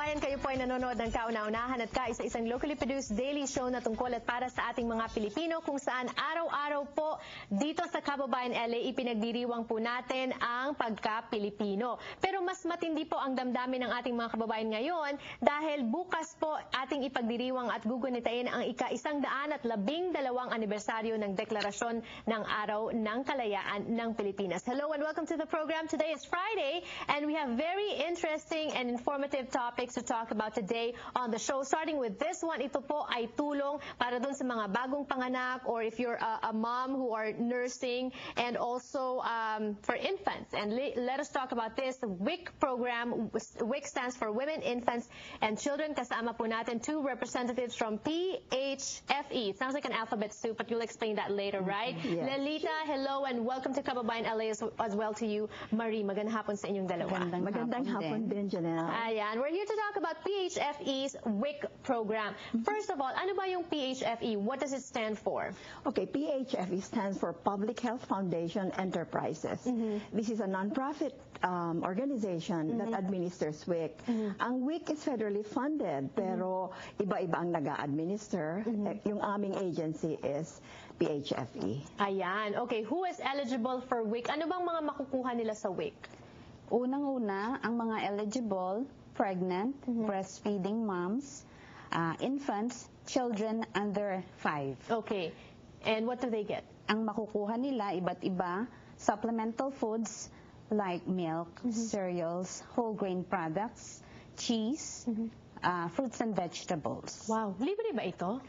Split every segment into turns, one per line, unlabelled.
kababayan, kayo po ay nanonood ng kauna-unahan at kaisa-isang locally produced daily show na tungkol at para sa ating mga Pilipino kung saan araw-araw po dito sa Kababayan LA ipinagdiriwang po natin ang pagka-Pilipino. Pero mas matindi po ang damdamin ng ating mga kababayan ngayon dahil bukas po ating ipagdiriwang at gugunitain ang ika-112 anibersaryo ng Deklarasyon ng Araw ng Kalayaan ng Pilipinas. Hello and welcome to the program. Today is Friday and we have very interesting and informative topics to talk about today on the show. Starting with this one, ito po ay tulong para dun sa mga bagong panganak or if you're a mom who are nursing and also for infants. And let us talk about this WIC program. WIC stands for Women, Infants, and Children. Kasama po natin two representatives from PHFE. It sounds like an alphabet soup, but you'll explain that later, right?
Yes.
Lelita, hello and welcome to Kababayan LA as well to you. Marie, magandang hapon sa inyong dalawa.
Magandang hapon din, Janelle.
Ayan, we're here to talk about PHFE's WIC program. First of all, ano ba yung PHFE? What does it stand for?
Okay, PHFE stands for Public Health Foundation Enterprises. This is a non-profit organization that administers WIC. Ang WIC is federally funded, pero iba-iba ang nag-a-administer. Yung aming agency is PHFE.
Ayan, okay. Who is eligible for WIC? Ano bang mga makukuha nila sa WIC?
Unang-una, ang mga eligible, pregnant, breastfeeding moms, infants, children under 5.
Okay. And what do they get?
Ang makukuha nila, iba't iba, supplemental foods like milk, cereals, whole grain products, cheese, fruits and vegetables.
Wow. Libre ba ito?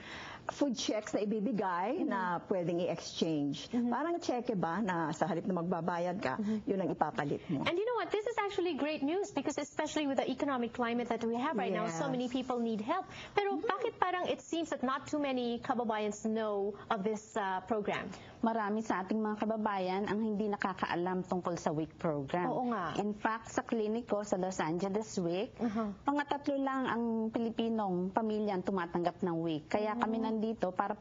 Food checks na ibibigay na pwedeng i-exchange. Parang cheque ba na sa halip na magbabayad ka, yun ang ipapalit mo.
And you know what? This is actually great news because especially with the economic climate that we have right now, so many people need help. Pero bakit parang it seems that not too many kababayans know of this program?
Marami sa ating mga kababayan ang hindi nakakaalam tungkol sa WIC program.
Oo nga.
In fact, sa klinik ko sa Los Angeles WIC, pangatatlo lang ang Pilipinong pamilya ang tumatanggap ng WIC. Kaya kami nandito para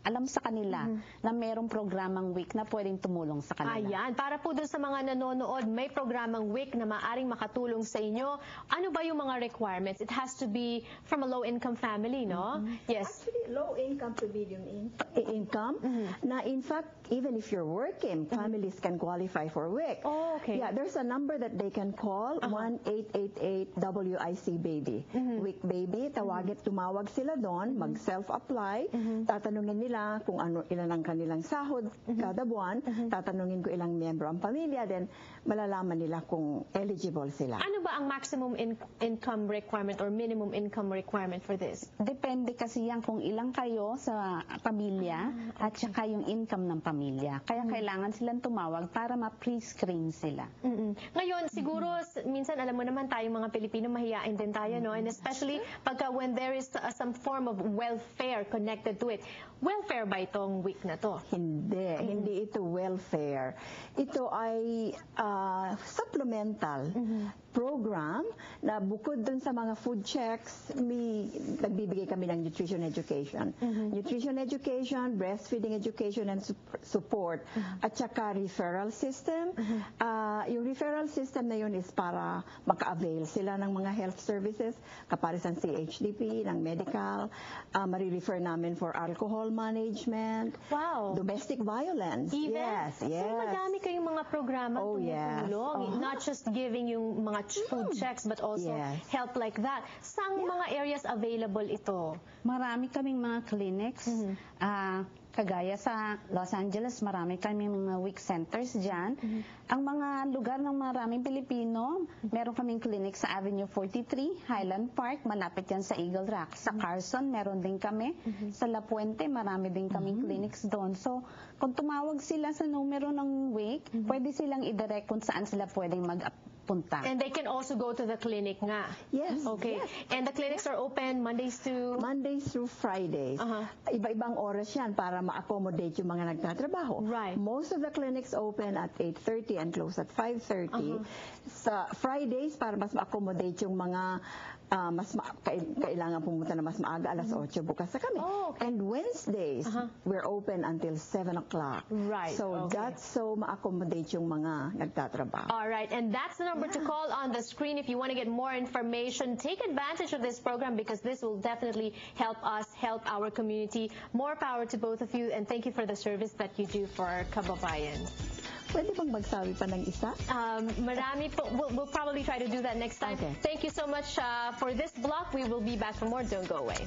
alam sa kanila na mayroong programang WIC na pwedeng tumulong sa kanila.
Ayan, para po dun sa mga nanonood, may programang WIC na maaring makatulong sa inyo. Ano ba yung mga requirements? It has to be from a low-income family, no? Yes.
Actually, low income to medium income. Na in fact, even if you're working, families can qualify for WIC.
Oh, okay.
Yeah, there's a number that they can call, 1-888-WIC-BABY. WIC baby, tumawag sila doon, mag-self-apply, tatanungin nila kung ilan ang kanilang sahod kada buwan, tatanungin ko ilang miyembro ang pamilya, then malalaman nila kung eligible sila.
Ano ba ang maximum income requirement or minimum income requirement for this?
Depende kasi yan kung ilang kayo sa pamilya at saka yung income ng pamilya. Kaya kailangan silang tumawag para ma-pre-screen sila.
Ngayon, siguro, minsan alam mo naman tayong mga Pilipino, mahihain din tayo, no? And especially pagka when there is some form of welfare connected to it. Welfare ba itong WIC na to?
Hindi ito welfare. Ito ay supplemental program na bukod dun sa mga food checks, nagbibigay kami ng nutrition education. Nutrition education, breastfeeding education and support, at saka referral system. Yung referral system na yun is para maka-avail sila ng mga health services, kaparisan CHDP, ng medical, marirefer namin for alcohol management, domestic violence.
Even?
Yes.
So madami kayong mga programa tumutulong. Not just giving yung mga food checks but also help like that. Saan mga areas available ito?
Marami kaming mga clinics. Kagaya sa Los Angeles, marami kaming mga WIC centers dyan. Ang mga lugar ng maraming Pilipino, meron kaming clinic sa Avenue 43, Highland Park, malapit yan sa Eagle Rock. Sa Carson, meron din kami. Sa La Puente, marami din kaming clinics doon. So, kung tumawag sila sa numero ng WIC, pwede silang i-direct kung saan sila pwedeng punta.
And they can also go to the clinic nga.
Yes.
Okay.
Yes.
And the clinics are open Mondays through
Fridays. Iba-ibang oras yan para ma-accommodate yung mga nagtatrabaho.
Right.
Most of the clinics open at 8:30 and close at 5:30. Sa Fridays, para mas ma-accommodate yung mga kailangan pumunta na mas maaga, alas 8 bukas na kami. And Wednesdays, we're open until 7 o'clock.
Right.
So that's so ma-accommodate yung mga nagtatrabaho.
All right. And that's the number to call on the screen if you want to get more information. Take advantage of this program because this will definitely help us, help our community. More power to both of you, and thank you for the service that you do for our kababayan.
Pwede bang magsabi pa ng isa?
Marami po. We'll probably try to do that next time.
Okay.
Thank you so much for this block. We will be back for more. Don't go away.